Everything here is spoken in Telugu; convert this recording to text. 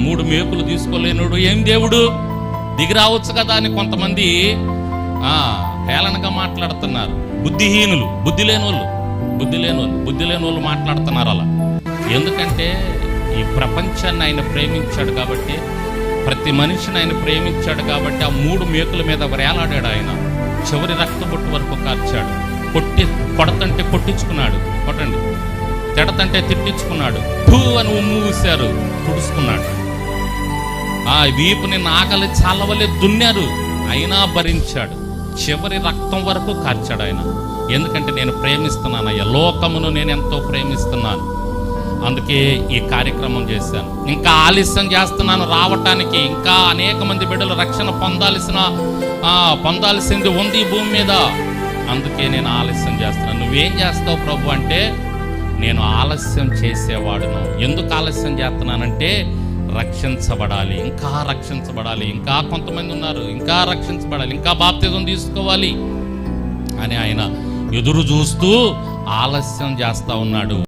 3 మేకులు తీసుకోలేనుడు ఏం దేవుడు? దిగి రావచ్చు కదా అని కొంతమంది హేళనగా మాట్లాడుతున్నారు. బుద్ధిహీనులు, బుద్ధి లేని వాళ్ళు మాట్లాడుతున్నారు అలా. ఎందుకంటే ఈ ప్రపంచాన్ని ఆయన ప్రేమించాడు కాబట్టి, ప్రతి మనిషిని ఆయన ప్రేమించాడు కాబట్టి ఆ 3 మేకుల మీద వేలాడాడు ఆయన. చివరి రక్తబొట్టు వరకు కార్చాడు. కొడతంటే కొట్టించుకున్నాడు, కొట్టండి, తిడతంటే తిట్టించుకున్నాడు, భూ అని ఉమ్ము ఊశారు, తుడుచుకున్నాడు. వీపుని నాగలి చాలవలే దున్నారు, అయినా భరించాడు. చివరి రక్తం వరకు కార్చాడు ఆయన. ఎందుకంటే నేను ప్రేమిస్తున్నానయ్యా, లోకమును నేను ఎంతో ప్రేమిస్తున్నాను, అందుకే ఈ కార్యక్రమం చేశాను. ఇంకా ఆలస్యం చేస్తున్నాను రావటానికి. ఇంకా అనేక మంది బిడ్డలు రక్షణ పొందాల్సింది ఉంది ఈ భూమి మీద. అందుకే నేను ఆలస్యం చేస్తున్నాను. నువ్వేం చేస్తావు ప్రభు అంటే, నేను ఆలస్యం చేసేవాడును. ఎందుకు ఆలస్యం చేస్తున్నానంటే, రక్షించబడాలి, ఇంకా రక్షించబడాలి, ఇంకా కొంతమంది ఉన్నారు, ఇంకా రక్షించబడాలి, ఇంకా బాప్తిజం తీసుకోవాలి అని ఆయన ఎదురు చూస్తూ ఆలస్యం చేస్తా ఉన్నాడు.